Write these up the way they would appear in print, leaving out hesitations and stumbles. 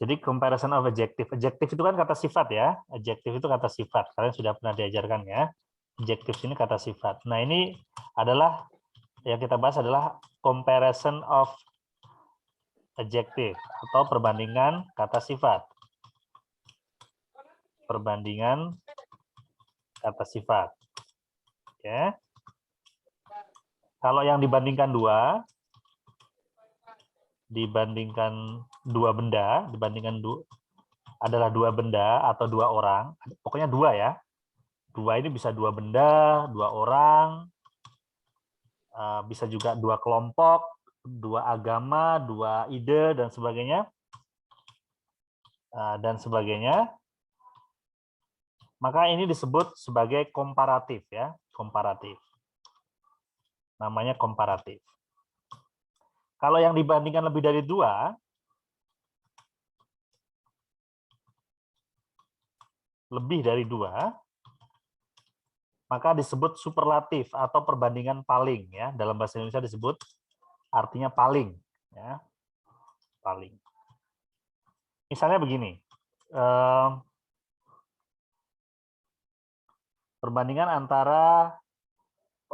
Jadi comparison of adjective. Adjective itu kan kata sifat ya. Adjective itu kata sifat. Kalian sudah pernah diajarkan ya. Adjective ini kata sifat. Nah, ini adalah yang kita bahas adalah comparison of adjective atau perbandingan kata sifat. Perbandingan kata sifat. Oke. Kalau yang dibandingkan dua benda, adalah dua benda atau dua orang, pokoknya dua ya. Dua ini bisa dua benda, dua orang, bisa juga dua kelompok, dua agama, dua ide, dan sebagainya. Maka ini disebut sebagai komparatif ya, komparatif. Namanya komparatif. Kalau yang dibandingkan lebih dari dua, maka disebut superlatif atau perbandingan paling ya. Dalam bahasa Indonesia disebut artinya paling ya. Paling. Misalnya begini. Perbandingan antara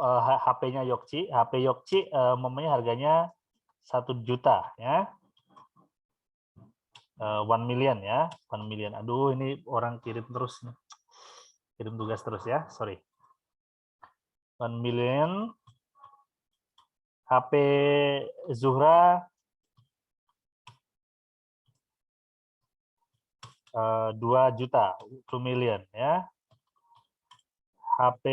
HP-nya Yokci, HP Yokci umpamanya harganya 1 juta ya. 1 million ya, 1 million. Aduh, ini orang kirim terus nih. Kirim tugas terus ya, sorry. 1 million. HP Zuhra 2 juta, 2 million ya. HP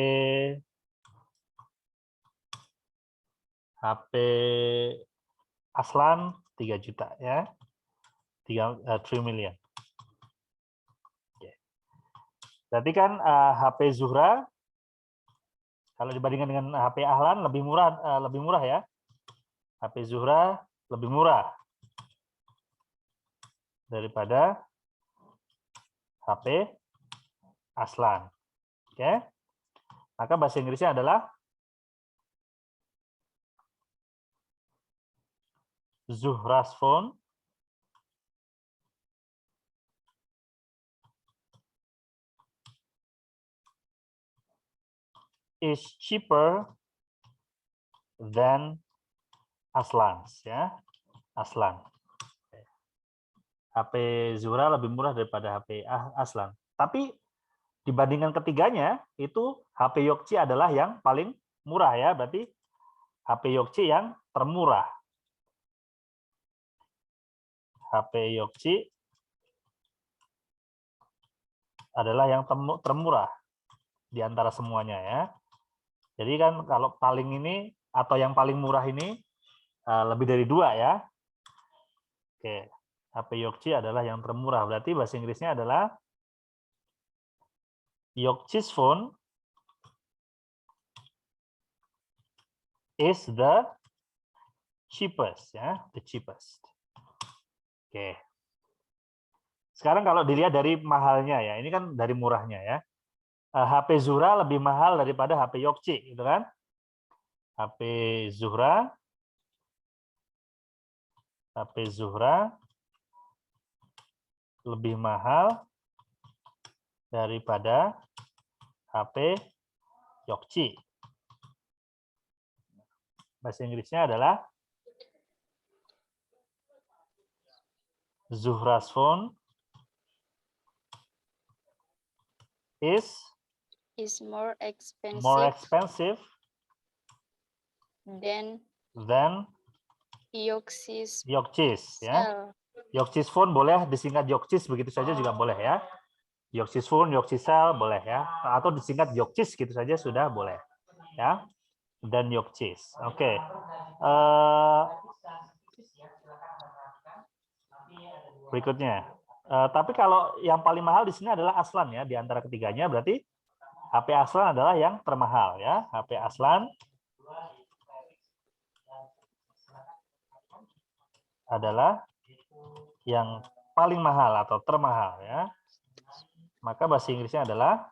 Aslan 3 juta ya. 3 million. Berarti kan HP Zuhra kalau dibandingkan dengan HP Ahlan lebih murah ya. HP Zuhra lebih murah daripada HP Aslan. Oke. Maka bahasa Inggrisnya adalah Zuhra's phone is cheaper than Aslan's ya. Aslan. HP Zuhra lebih murah daripada HP Aslan. Tapi dibandingkan ketiganya itu HP Yokci adalah yang paling murah ya. Berarti HP Yokci yang termurah. HP Yokci adalah yang termurah di antara semuanya ya. Jadi kan kalau paling ini atau yang paling murah ini lebih dari 2 ya. Oke, HP Yokci adalah yang termurah. Berarti bahasa Inggrisnya adalah Yokci's phone is the cheapest ya, the cheapest. Oke. Sekarang kalau dilihat dari mahalnya ya, ini kan dari murahnya ya. HP Zuhra lebih mahal daripada HP Yokci, gitu kan? HP Zuhra lebih mahal daripada HP Yokci. Bahasa Inggrisnya adalah Zuhra's phone is more expensive than Yokci's ya. cell. Yokci's phone boleh disingkat Yokci's begitu saja juga boleh ya. Yokci's phone, Yokci's cell boleh ya. Atau disingkat Yokci's gitu saja sudah boleh ya. Dan Yokci's. Oke. Berikutnya. Tapi kalau yang paling mahal di sini adalah Aslan ya, di antara ketiganya berarti HP Aslan adalah yang termahal ya. HP Aslan adalah yang paling mahal atau termahal ya. Maka bahasa Inggrisnya adalah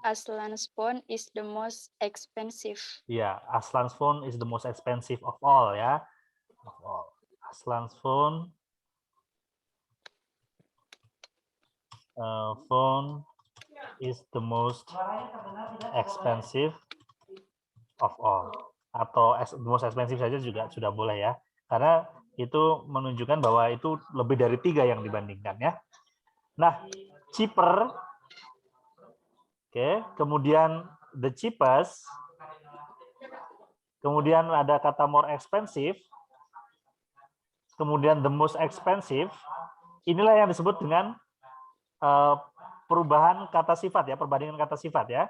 Aslan's phone is the most expensive. Ya, Aslan's phone is the most expensive of all ya. Of all. Aslan's phone phone is the most expensive of all. Atau the most expensive saja juga sudah boleh ya. Karena itu menunjukkan bahwa itu lebih dari 3 yang dibandingkan ya. Nah, cheaper. Oke, kemudian the cheapest. Kemudian ada kata more expensive. Kemudian the most expensive. Inilah yang disebut dengan perubahan kata sifat ya, perbandingan kata sifat ya.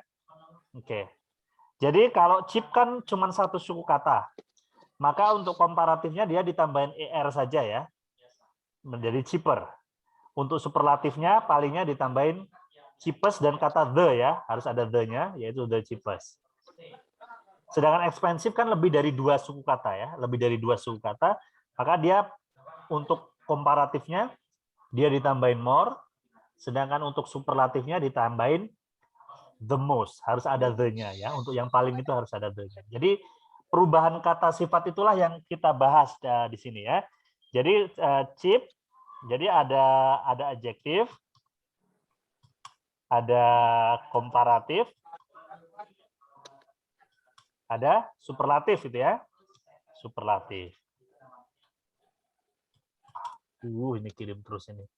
Oke. Jadi kalau cheap kan cuma satu suku kata. Maka untuk komparatifnya dia ditambahin er saja ya. Menjadi cheaper. Untuk superlatifnya palingnya ditambahin cheapest dan kata the ya, harus ada the-nya yaitu the cheapest. Sedangkan expensive kan lebih dari 2 suku kata ya, lebih dari 2 suku kata, maka dia untuk komparatifnya dia ditambahin more, sedangkan untuk superlatifnya ditambahin the most, harus ada the-nya ya, untuk yang paling itu harus ada the-nya. Jadi perubahan kata sifat itulah yang kita bahas di sini ya. Jadi cheap, jadi ada adjektif, ada komparatif, ada superlatif gitu ya. Superlatif. Ini kirim terus ini.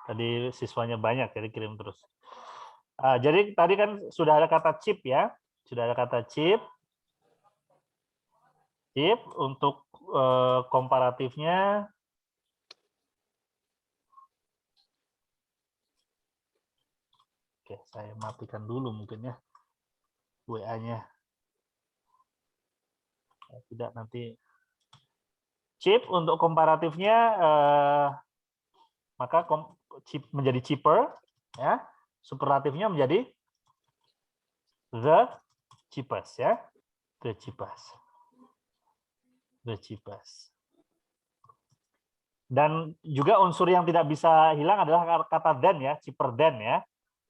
Tadi siswanya banyak, jadi kirim terus. Jadi tadi kan sudah ada kata cheap ya. Sudah ada kata cheap. Cheap untuk komparatifnya. Oke, saya matikan dulu mungkin ya. WA-nya. Tidak nanti. Cheap untuk komparatifnya, maka cheap menjadi cheaper. Ya. Superlatifnya menjadi the cheapest ya. The cheapest. The cheapest. Dan juga unsur yang tidak bisa hilang adalah kata than ya, cheaper than ya.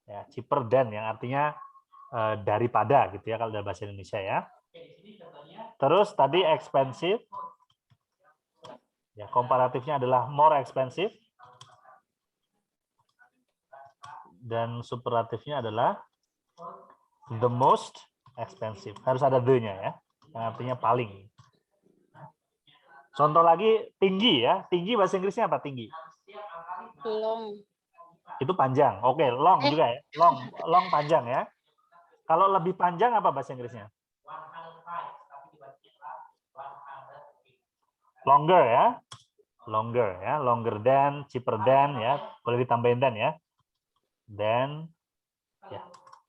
Ya, cheaper than yang artinya daripada gitu ya kalau dalam bahasa Indonesia ya. Terus tadi expensive. Ya, komparatifnya adalah more expensive. Dan superlatifnya adalah the most expensive. Harus ada the-nya ya. Yang artinya paling. Contoh lagi tinggi ya. Tinggi bahasa Inggrisnya apa tinggi? Long. Itu panjang. Oke, long juga ya. Long panjang ya. Kalau lebih panjang apa bahasa Inggrisnya? Longer ya. Longer ya. Longer than, cheaper than ya. Boleh ditambahin than ya. Then ya.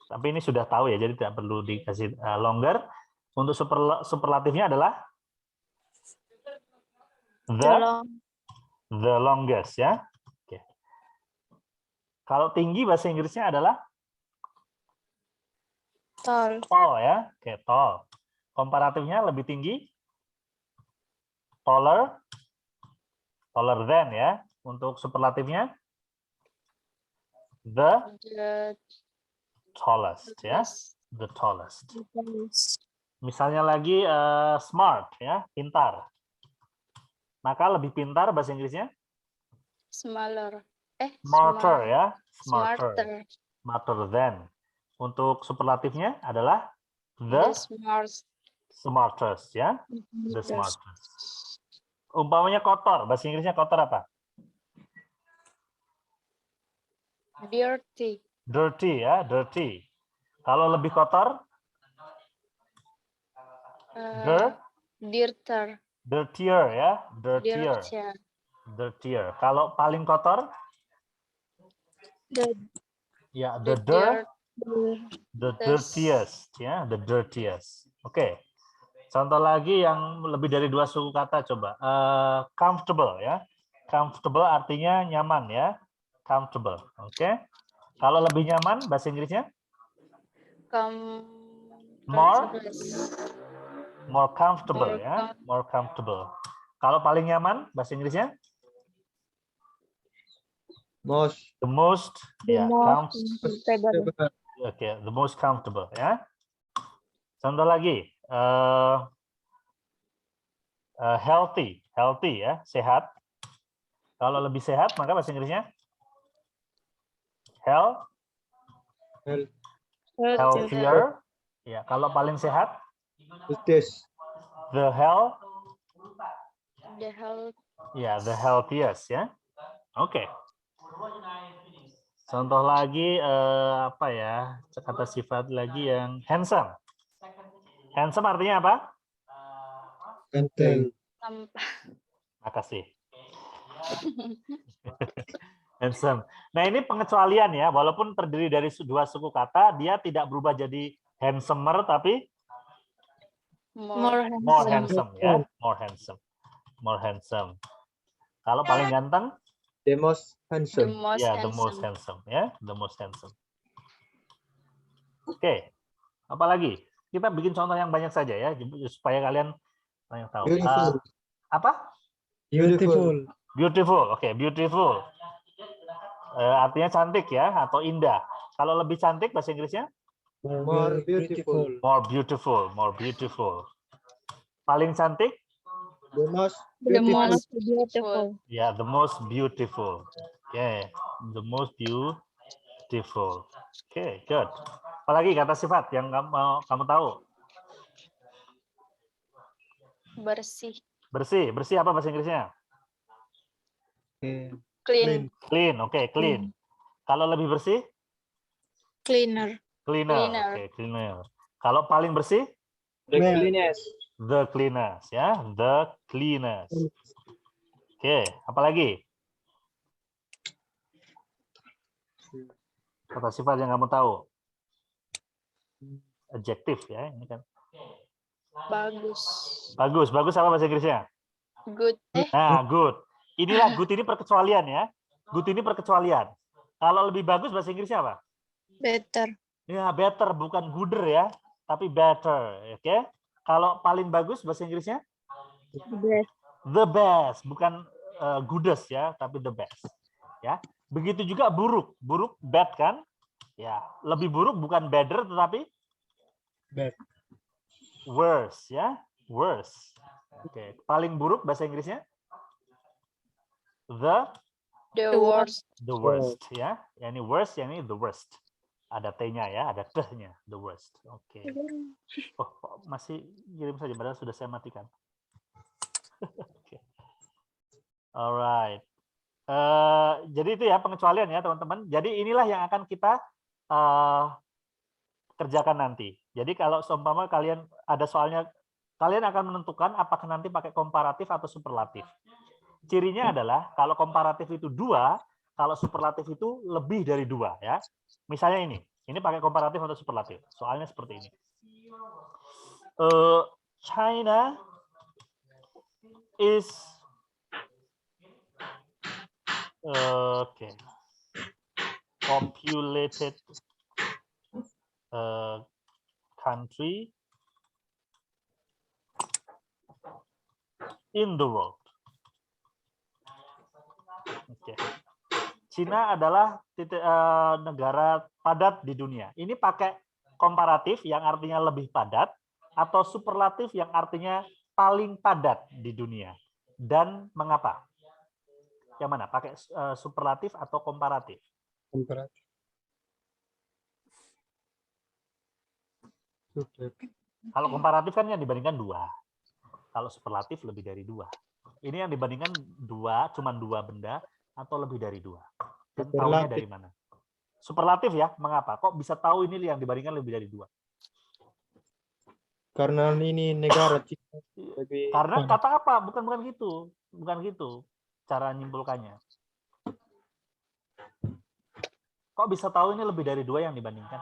Tapi ini sudah tahu ya, jadi tidak perlu dikasih longer. Untuk superlatifnya adalah the longest ya. Oke. Kalau tinggi bahasa Inggrisnya adalah Tall. tall ya. Oke, tall. Komparatifnya lebih tinggi. Taller. Taller than ya. Untuk superlatifnya the tallest ya. The tallest. Misalnya lagi smart ya, pintar. Maka lebih pintar bahasa Inggrisnya? Smaller. Smarter ya. Smarter. Smarter than. Untuk superlatifnya adalah the smartest ya. The smartest. Umpamanya kotor, bahasa Inggrisnya kotor apa? Dirty. Dirty ya, dirty. Kalau lebih kotor? Dirtier. Dirtier ya, dirtier. Dirtier. Kalau paling kotor? Ya, the dirtiest ya, the dirtiest. Oke. Contoh lagi yang lebih dari 2 suku kata coba. Comfortable ya. Comfortable artinya nyaman ya. Comfortable. Oke. Kalau lebih nyaman bahasa Inggrisnya? More comfortable ya. More comfortable. Kalau paling nyaman bahasa Inggrisnya? The most ya, comfortable. Oke, the most comfortable ya. Contoh lagi, healthy ya, sehat. Kalau lebih sehat maka bahasa Inggrisnya healthier. Ya, kalau paling sehat the healthiest ya. Oke. Contoh lagi apa ya? Kata sifat lagi yang handsome. Handsome artinya apa? Ganteng. Makasih. Handsome. Nah, ini pengecualian ya, walaupun terdiri dari dua suku kata, dia tidak berubah jadi handsomer tapi More more handsome. handsome ya, more handsome. Kalau paling ganteng, The most The handsome. most ya the most handsome. handsome ya, the most handsome. Oke, apalagi kita bikin contoh yang banyak saja ya, supaya kalian banyak tahu. Beautiful. Apa? Beautiful. Beautiful. Oke, beautiful. Artinya cantik ya, atau indah. Kalau lebih cantik bahasa Inggrisnya? More beautiful. More beautiful, more beautiful. Paling cantik? The most The beautiful. most beautiful. Ya, the most beautiful. Oke, the most beautiful. Oke, good. Apalagi kata sifat yang kamu tahu? Bersih. Bersih apa bahasa Inggrisnya? Clean. Clean, oke, clean. Kalau lebih bersih? Cleaner. Cleaner, oke, cleaner. Kalau paling bersih? The cleanest. The cleanest, ya, the cleanest. Oke, apalagi? Kata sifat yang kamu tahu? Adjective ya, ini kan. Bagus. Bagus apa bahasa Inggrisnya? Good. Nah, good. Inilah good ini perkecualian ya. Good ini perkecualian. Kalau lebih bagus bahasa Inggrisnya apa? Better. Ya, better bukan gooder ya, tapi better, oke? Kalau paling bagus bahasa Inggrisnya? Best. The best, bukan goodest ya, tapi the best. Ya. Begitu juga buruk. Buruk bad kan? Ya, lebih buruk bukan better tetapi Bad. worse ya, worse. Oke, paling buruk bahasa Inggrisnya? The worst. The worst ya. Ini worst, ini the worst. Ada T-nya ya, ada T-nya, the worst. Oke. Oh, kok masih kirim saja padahal sudah saya matikan. Oke. Alright. Jadi itu ya pengecualian ya teman-teman. Jadi inilah yang akan kita kerjakan nanti. Jadi kalau seumpama kalian ada soalnya, kalian akan menentukan apakah nanti pakai komparatif atau superlatif. Cirinya adalah kalau komparatif itu 2, kalau superlatif itu lebih dari 2 ya. Misalnya ini pakai komparatif atau superlatif. Soalnya seperti ini. China is populated country in the world. Oke. Cina adalah negara padat di dunia. Ini pakai komparatif yang artinya lebih padat atau superlatif yang artinya paling padat di dunia. Dan mengapa? Yang mana? Pakai superlatif atau komparatif? Komparatif. Kalau komparatif kan yang dibandingkan 2. Kalau superlatif lebih dari 2. Ini yang dibandingkan 2, cuma 2 benda atau lebih dari 2. Dan tahunya dari mana? Superlatif ya, mengapa? Kok bisa tahu ini yang dibandingkan lebih dari 2? Karena ini negara Cina. Karena kata apa? Bukan gitu. Bukan gitu cara nyimpulkannya. Kok bisa tahu ini lebih dari 2 yang dibandingkan?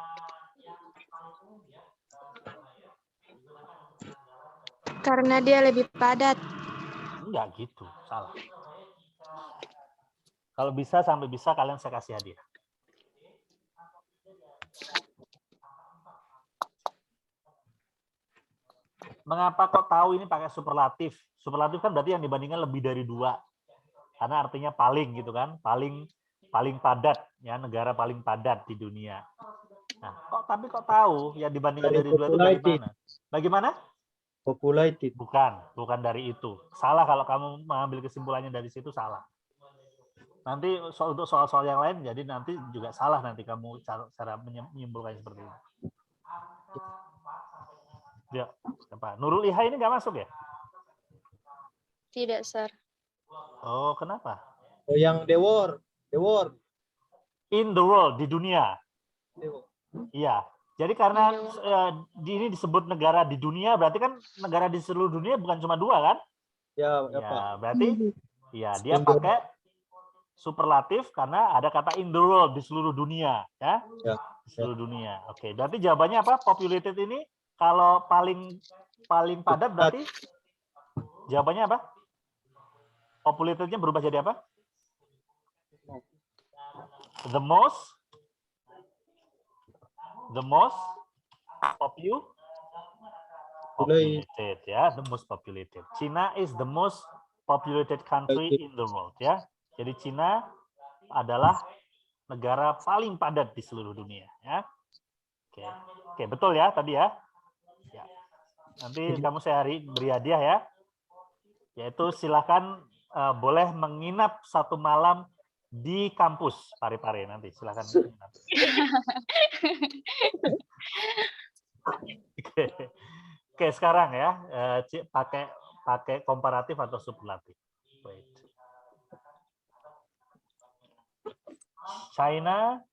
Karena dia lebih padat. Enggak gitu, salah. Kalau bisa sampai bisa kalian saya kasih hadiah. Mengapa kok tahu ini pakai superlatif? Superlatif kan berarti yang dibandingkan lebih dari 2. Karena artinya paling gitu kan, paling padat ya, negara paling padat di dunia. Nah, tapi kok tahu ya dibandingkan Dari dari dua itu dari populated. mana? Bagaimana? Populated. Bukan dari itu. Salah kalau kamu mengambil kesimpulannya dari situ salah. Nanti untuk soal-soal yang lain, jadi nanti juga salah nanti kamu cara menyimpulkan seperti itu. Ya, apa? Nurul Iha ini nggak masuk ya? Tidak, Sir. Oh, kenapa? Oh, yang the world. The world. In the world, di dunia. The world. Iya. Jadi karena ini disebut negara di dunia, berarti kan negara di seluruh dunia bukan cuma dua kan? Ya, ya, Pak. Ya, berarti ya dia In the- pakai superlatif karena ada kata in the world di seluruh dunia, ya. Ya. Di seluruh dunia. Oke, berarti jawabannya apa? Populated ini kalau paling padat berarti jawabannya apa? Populatednya berubah jadi apa? The most populated, ya, the most populated. China is the most populated country in the world, ya. Jadi China adalah negara paling padat di seluruh dunia, ya. Oke, betul ya tadi ya. Ya. Nanti kamu saya beri hadiah ya. Yaitu silakan boleh menginap 1 malam di kampus Parepare nanti silakan. Oke, sekarang ya pakai komparatif atau superlatif. Wait. China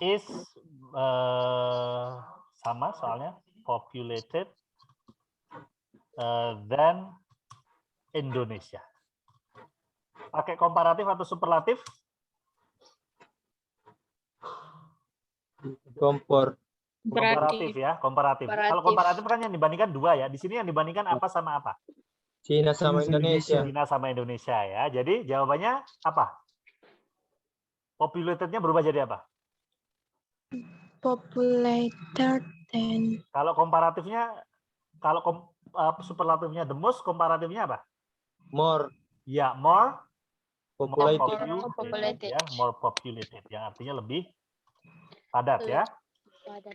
is sama soalnya populated than Indonesia. Pakai komparatif atau superlatif? Komparatif ya, komparatif. Kalau komparatif kan yang dibandingkan 2 ya. Di sini yang dibandingkan apa sama apa? Cina sama Indonesia. Cina sama Indonesia ya. Jadi jawabannya apa? Populated-nya berubah jadi apa? Populated and Kalau komparatifnya, kalau superlatifnya the most, komparatifnya apa? More Ya, more populated. populated. ya, more populated, yang artinya lebih padat ya. padat.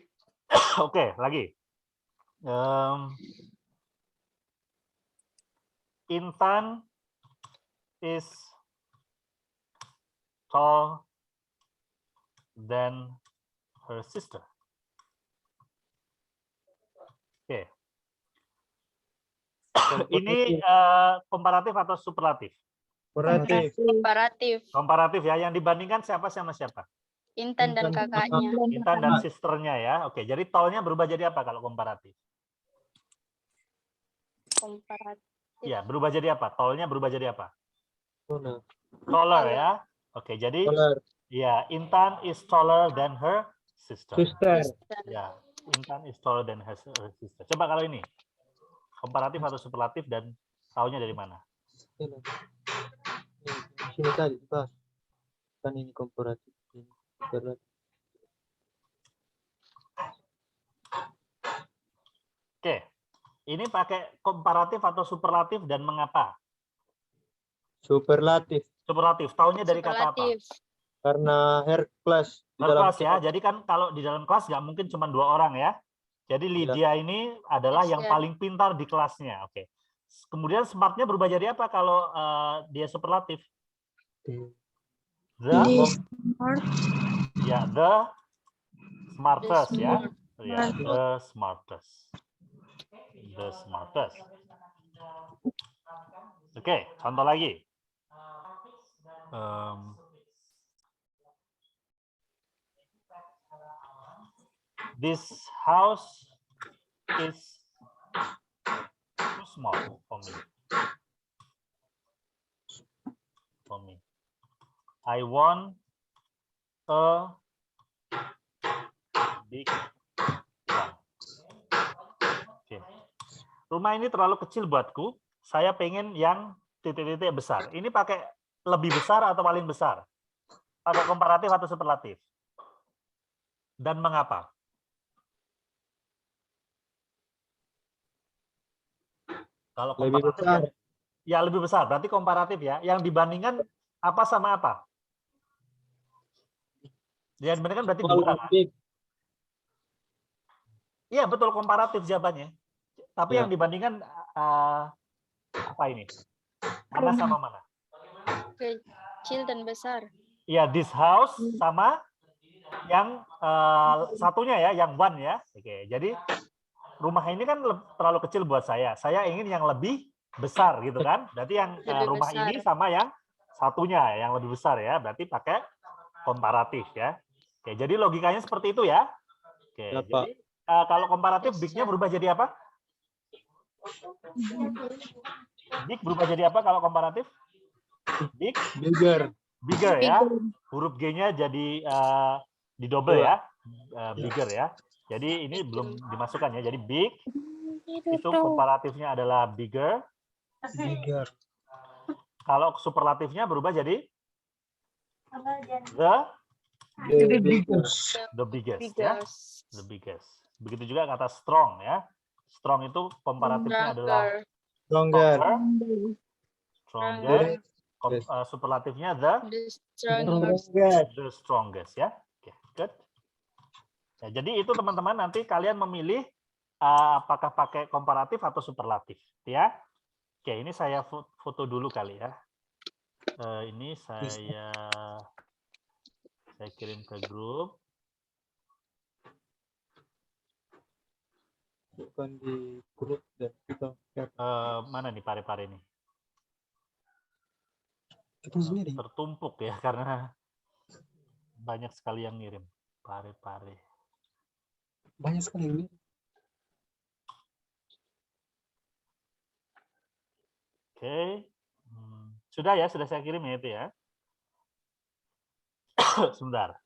Oke, lagi. Intan is tall than her sister. Oke. Ini komparatif atau superlatif? Komparatif. Komparatif ya, yang dibandingkan siapa sama siapa? Intan dan kakaknya. Intan dan sisternya ya. Oke, jadi tallnya berubah jadi apa kalau komparatif? Komparatif. Ya, berubah jadi apa? Tallnya berubah jadi apa? Taller. Taller ya. Oke, jadi ya, Intan is taller than her sister. Ya, Intan is taller than her sister. Coba kalau ini, komparatif atau superlatif dan taunya dari mana? Sini tadi, Pak. Kan ini komparatif. Oke, ini pakai komparatif atau superlatif dan mengapa? Superlatif. Superlatif, taunya dari kata apa? Karena her class. Kelas ya, jadi kan kalau di dalam kelas nggak mungkin cuma 2 orang ya. Jadi Lydia ini adalah yang paling pintar di kelasnya. Oke. Kemudian smartnya berubah jadi apa kalau dia superlatif? The smartest ya. Ya, the smartest. The smartest. Oke, contoh lagi. This house is too small for me. I want a big one. Okay. Rumah ini terlalu kecil buatku. Saya pengen yang titik-titik besar. Ini pakai lebih besar atau paling besar? Pakai komparatif atau superlatif? Dan mengapa? Kalau lebih besar. Ya lebih besar, berarti komparatif ya. Yang dibandingkan apa sama apa? Yang dibandingkan berarti 2 kan? Iya, betul, komparatif jawabannya. Tapi Ya. yang dibandingkan apa ini? Mana sama mana? Kecil dan besar. Iya, this house sama yang satunya ya, yang one ya. Oke, jadi rumah ini kan terlalu kecil buat saya. Saya ingin yang lebih besar gitu kan. Berarti yang Lebih rumah besar. ini sama yang satunya yang lebih besar ya. Berarti pakai komparatif ya. Oke, jadi logikanya seperti itu ya. Oke, Ya, Pak. jadi kalau komparatif big-nya berubah jadi apa? Big berubah jadi apa kalau komparatif? Big, Bigger. bigger ya. Huruf G-nya jadi di double ya. Bigger ya. Jadi ini belum dimasukkan ya. Jadi big itu komparatifnya adalah bigger. Bigger. Kalau superlatifnya berubah jadi The biggest. the biggest ya. Biggest. The biggest. Begitu juga kata strong ya. Strong itu komparatifnya adalah Stronger. stronger. Yes. Superlatifnya The strongest. the strongest ya. Oke, good. Ya, jadi itu teman-teman nanti kalian memilih apakah pakai komparatif atau superlatif ya. Oke, ini saya foto dulu kali ya. Ini saya kirim ke grup. Bukan di grup dan kita Mana nih pare-pare nih? kita sendiri. Tertumpuk ya karena banyak sekali yang ngirim pare-pare. Banyak sekali ini. Oke. Sudah ya, sudah saya kirim ya itu ya. Sebentar.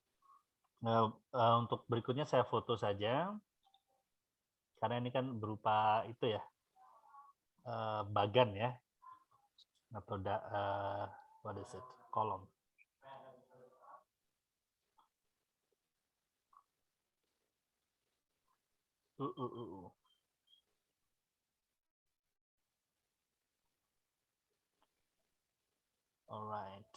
Untuk berikutnya saya foto saja. Karena ini kan berupa itu ya. Bagan ya. Atau what is it? Kolom. Alright.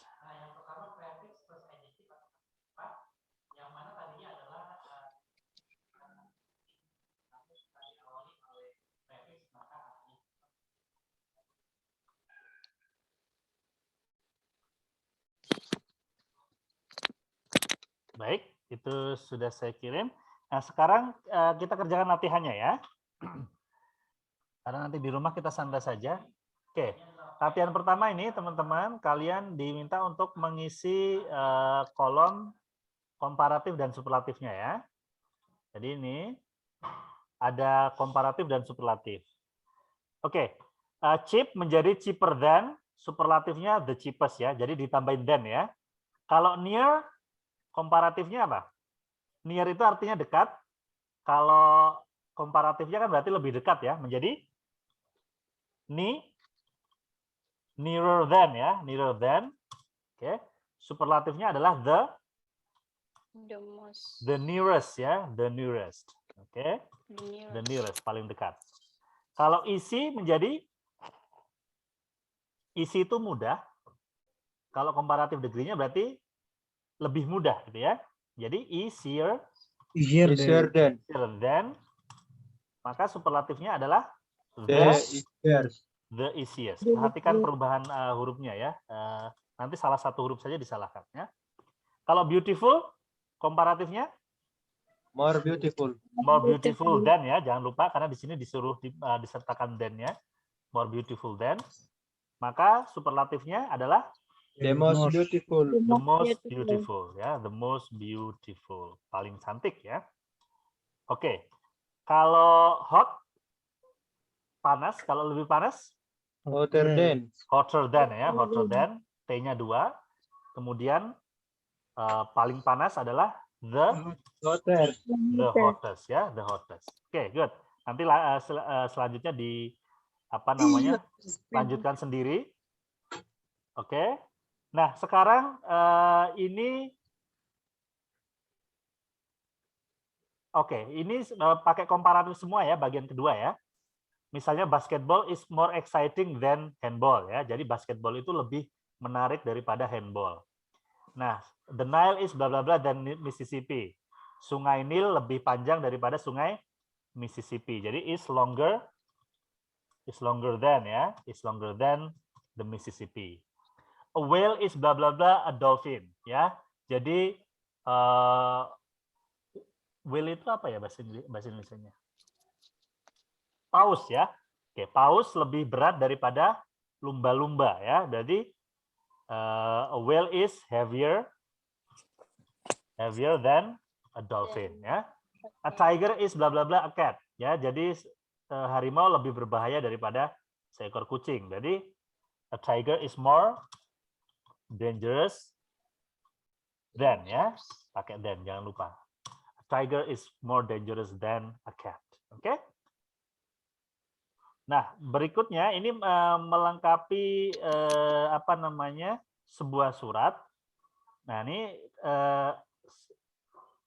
Baik, itu sudah saya kirim. Nah, sekarang kita kerjakan latihannya ya. Karena nanti di rumah kita santai saja. Oke, latihan pertama ini teman-teman, kalian diminta untuk mengisi kolom komparatif dan superlatifnya ya. Jadi ini ada komparatif dan superlatif. Oke, cheap menjadi cheaper than, superlatifnya the cheapest ya. Jadi ditambahin than ya. Kalau near, komparatifnya apa? Near itu artinya dekat. Kalau komparatifnya kan berarti lebih dekat ya. Menjadi nearer than ya, nearer than. Oke. Superlatifnya adalah the nearest ya, the nearest. Oke. The nearest, paling dekat. Kalau easy menjadi easy itu mudah. Kalau komparatif degree-nya berarti lebih mudah gitu ya. Jadi easier than. Maka superlatifnya adalah the easiest. Perhatikan perubahan hurufnya ya. Nanti salah satu huruf saja disalahkan ya. Kalau beautiful, komparatifnya More beautiful. more beautiful than ya. Jangan lupa karena di sini disuruh disertakan than-nya. More beautiful than. Maka superlatifnya adalah The most beautiful. the most beautiful ya. The most beautiful. Paling cantik ya. Oke. Kalau hot, panas. Kalau lebih panas, Hotter than. hotter than ya, hotter than, T-nya 2. Kemudian paling panas adalah the hottest ya, the hottest. Oke, good. Nanti selanjutnya di apa namanya? Lanjutkan sendiri. Oke. Nah, sekarang ini ini pakai komparatif semua ya, bagian kedua ya. Misalnya basketball is more exciting than handball ya. Jadi basketball itu lebih menarik daripada handball. Nah, the Nile is bla bla bla dan Mississippi. Sungai Nil lebih panjang daripada sungai Mississippi. Jadi is longer than ya, is longer than the Mississippi. A whale is bla bla bla a dolphin ya. Jadi whale itu apa ya bahasa Indonesianya? Paus ya. Oke, paus lebih berat daripada lumba-lumba ya. Jadi a whale is heavier than a dolphin ya. A tiger is bla bla bla a cat ya. Jadi harimau lebih berbahaya daripada seekor kucing. Jadi a tiger is more dangerous than ya. Pakai than jangan lupa. A tiger is more dangerous than a cat. Oke? Nah, berikutnya ini melengkapi apa namanya? Sebuah surat. Nah, ini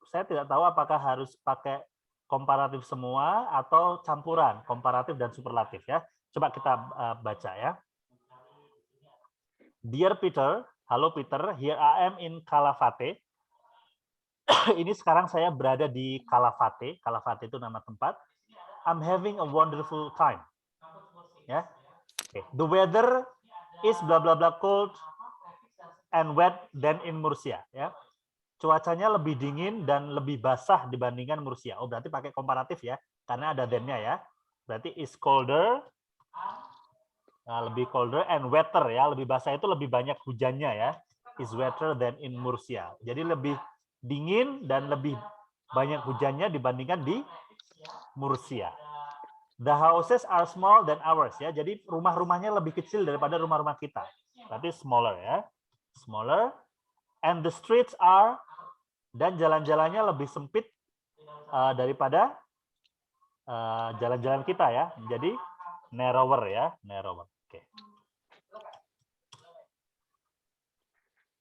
saya tidak tahu apakah harus pakai komparatif semua atau campuran komparatif dan superlatif ya. Coba kita baca ya. Dear Peter, halo Peter, here I am in Calafate. Ini sekarang saya berada di Calafate. Calafate itu nama tempat. I'm having a wonderful time. Ya. Okay. The weather is bla bla bla cold and wet than in Murcia ya. Cuacanya lebih dingin dan lebih basah dibandingkan Murcia. Oh, berarti pakai komparatif ya, karena ada than-nya ya. Berarti is colder, lebih colder and wetter ya, lebih basah itu lebih banyak hujannya ya. Is wetter than in Murcia. Jadi lebih dingin dan lebih banyak hujannya dibandingkan di Murcia. The houses are small than ours ya. Jadi rumah-rumahnya lebih kecil daripada rumah-rumah kita. Berarti smaller ya. Smaller. And the streets are, dan jalan-jalannya lebih sempit daripada jalan-jalan kita ya. Jadi narrower ya, narrower. Oke.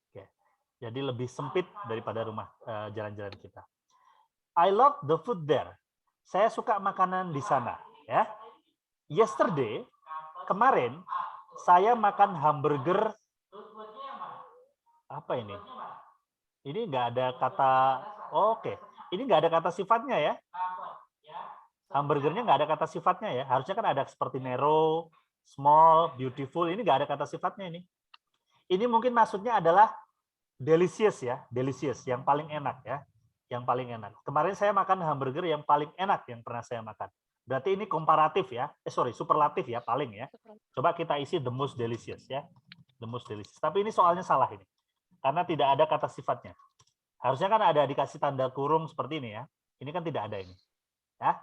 Oke. Jadi lebih sempit daripada rumah jalan-jalan kita. I love the food there. Saya suka makanan di sana ya. Yesterday, kemarin saya makan hamburger. Apa ini? Ini nggak ada kata, oke. Ini nggak ada kata sifatnya ya. Hamburgernya nggak ada kata sifatnya ya. Harusnya kan ada seperti narrow, small, beautiful. Ini nggak ada kata sifatnya ini. Ini mungkin maksudnya adalah delicious ya, delicious, yang paling enak ya. Yang paling enak. Kemarin saya makan hamburger yang paling enak yang pernah saya makan. Berarti ini komparatif ya. Superlatif ya, paling ya. Coba kita isi the most delicious ya. The most delicious. Tapi ini soalnya salah ini. Karena tidak ada kata sifatnya. Harusnya kan ada dikasih tanda kurung seperti ini ya. Ini kan tidak ada ini. Ya.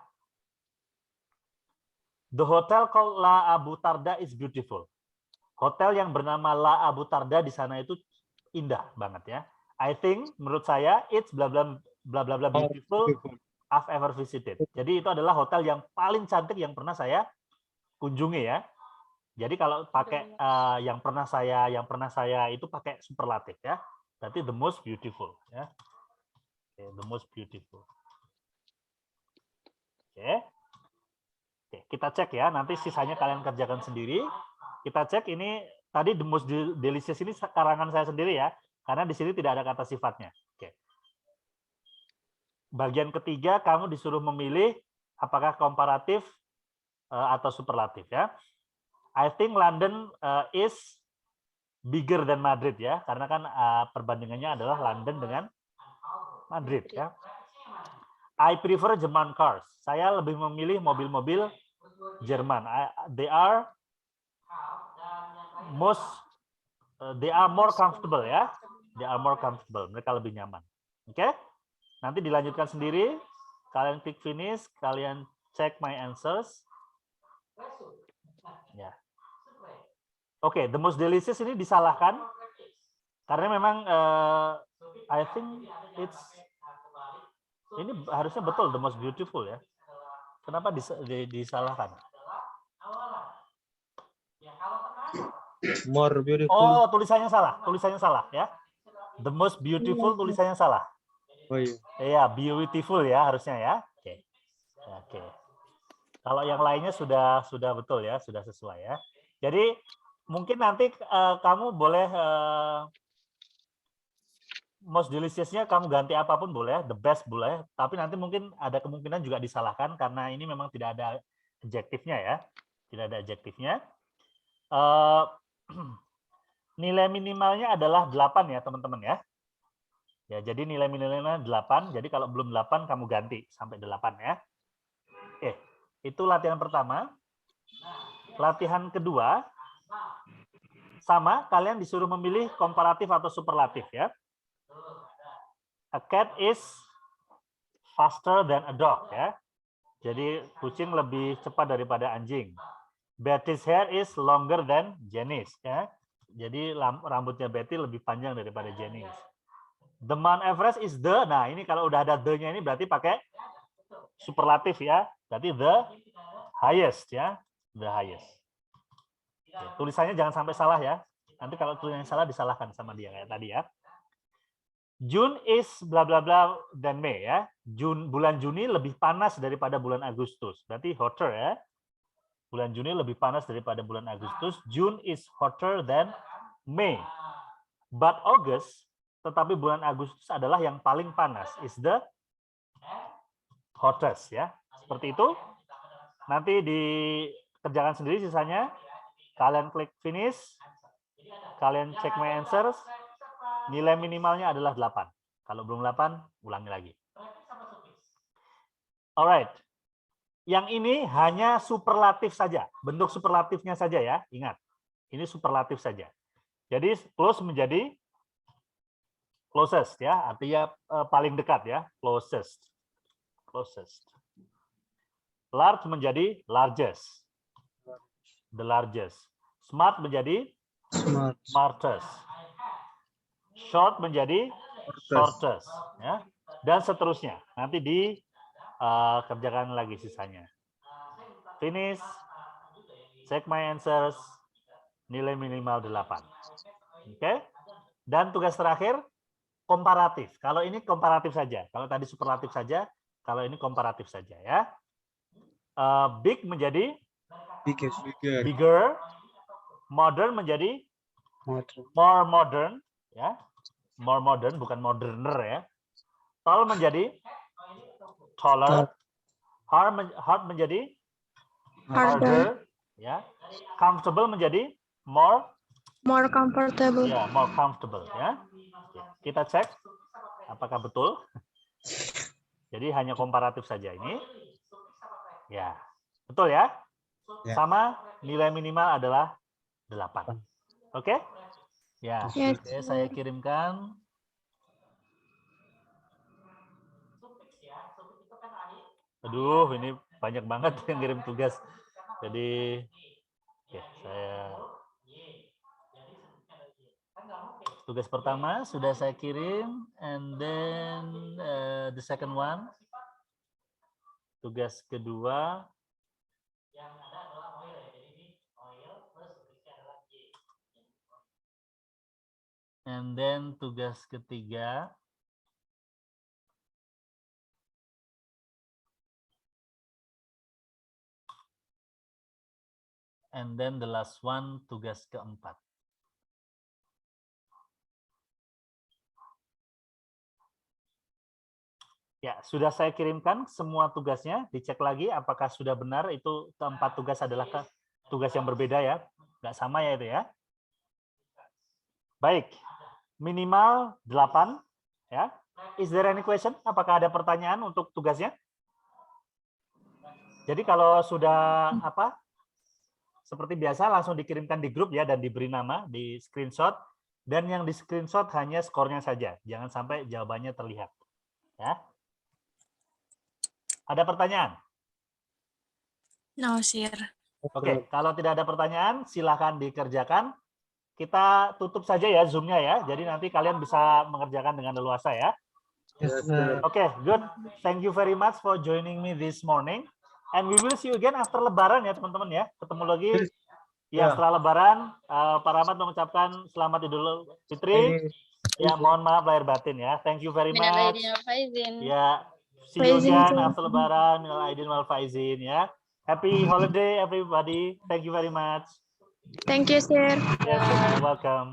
The hotel called La Abu Tarda is beautiful. Hotel yang bernama La Abu Tarda di sana itu indah banget ya. I think menurut saya it's bla bla bla bla bla beautiful I've ever visited. Jadi itu adalah hotel yang paling cantik yang pernah saya kunjungi ya. Jadi kalau pakai yang pernah saya itu pakai superlatif ya. Berarti the most beautiful ya. Okay, the most beautiful. Oke. Oke, kita cek ya. Nanti sisanya kalian kerjakan sendiri. Kita cek ini tadi the most delicious ini karangan saya sendiri ya. Karena di sini tidak ada kata sifatnya. Oke. Bagian ketiga kamu disuruh memilih apakah komparatif atau superlatif ya. I think London is bigger than Madrid ya, karena kan perbandingannya adalah London dengan Madrid ya. I prefer German cars. Saya lebih memilih mobil-mobil Jerman. They are more comfortable ya. They are more comfortable. Mereka lebih nyaman. Oke? Nanti dilanjutkan sendiri. Kalian klik finish, kalian check my answers. Ya. Oke, the most delicious ini disalahkan karena memang I think ini harusnya betul the most beautiful ya. Kenapa disalahkan? More beautiful. Oh, tulisannya salah ya. The most beautiful tulisannya salah. Oh iya. Iya, beautiful ya harusnya ya. Oke. Oke. Kalau yang lainnya sudah betul ya, sudah sesuai ya. Jadi mungkin nanti kamu boleh most delicious-nya kamu ganti apapun boleh, the best boleh, tapi nanti mungkin ada kemungkinan juga disalahkan karena ini memang tidak ada adjektifnya ya. Tidak ada adjektifnya. Nilai minimalnya adalah 8 ya, teman-teman ya. Ya, jadi nilai minimalnya 8. Jadi kalau belum 8 kamu ganti sampai 8 ya. Oke, itu latihan pertama. Latihan kedua sama, kalian disuruh memilih komparatif atau superlatif ya. A cat is faster than a dog ya. Jadi kucing lebih cepat daripada anjing. Betty's hair is longer than Jenny's ya. Jadi rambutnya Betty lebih panjang daripada Jenny's. The Mount Everest is the. Nah, ini kalau udah ada the-nya ini berarti pakai superlatif ya. Berarti the highest ya. The highest. Oke, tulisannya jangan sampai salah ya. Nanti kalau tulisannya salah disalahkan sama dia kayak tadi ya. June is bla bla bla dan Mei ya. Bulan Juni lebih panas daripada bulan Agustus. Berarti hotter ya. Bulan Juni lebih panas daripada bulan Agustus. June is hotter than May. But August, tetapi bulan Agustus adalah yang paling panas. Is the hottest ya. Seperti itu. Nanti dikerjakan sendiri sisanya. Kalian klik finish. Kalian cek my answers. Nilai minimalnya adalah 8. Kalau belum 8, ulangi lagi. Alright. Yang ini hanya superlatif saja. Bentuk superlatifnya saja ya. Ingat. Ini superlatif saja. Jadi close menjadi closest ya. Artinya paling dekat ya. Closest. Closest. Large menjadi largest. The largest. Smart menjadi Smart. smartest. Short menjadi shortest ya. Dan seterusnya. Nanti dikerjakan lagi sisanya. Finish. Check my answers. Nilai minimal 8. Oke. Dan tugas terakhir komparatif. Kalau ini komparatif saja. Kalau tadi superlatif saja, kalau ini komparatif saja ya. Big menjadi Biggest. bigger. Modern menjadi Modern. more modern ya. More modern bukan moderner ya. Tall menjadi taller. Hard menjadi harder ya. Comfortable menjadi more comfortable. ya, more comfortable ya. Kita cek apakah betul. Jadi hanya komparatif saja ini. Ya. Betul ya? Ya. Sama nilai minimal adalah 8. Oke? Ya, Yes. oke, saya kirimkan. Aduh, ini banyak banget yang kirim tugas. Jadi, oke, tugas pertama sudah saya kirim, and then the second one, tugas kedua, and then tugas ketiga, and then the last one, tugas keempat. Ya, sudah saya kirimkan semua tugasnya. Dicek lagi apakah sudah benar. Itu keempat tugas adalah tugas yang berbeda ya. Nggak sama ya itu ya. Baik. Minimal 8. Ya. Is there any question? Apakah ada pertanyaan untuk tugasnya? Jadi kalau sudah seperti biasa langsung dikirimkan di grup ya dan diberi nama, di screenshot. Dan yang di screenshot hanya skornya saja. Jangan sampai jawabannya terlihat. Ya. Ada pertanyaan? No, sir. Oke, kalau tidak ada pertanyaan, silakan dikerjakan. Kita tutup saja ya Zoom-nya ya. Jadi nanti kalian bisa mengerjakan dengan leluasa ya. Yes, sir. Oke, good. Thank you very much for joining me this morning. And we will see you again after Lebaran ya teman-teman ya. Ketemu lagi ya setelah Lebaran. Pak Rahmat mengucapkan selamat Idul Fitri. Ya, mohon maaf lahir batin ya. Thank you very much. Minal aidin wal faizin. Ya, see you again after Lebaran. Minal aidin wal faizin ya. Happy holiday everybody. Thank you very much. Thank you, sir. Yes, you're welcome.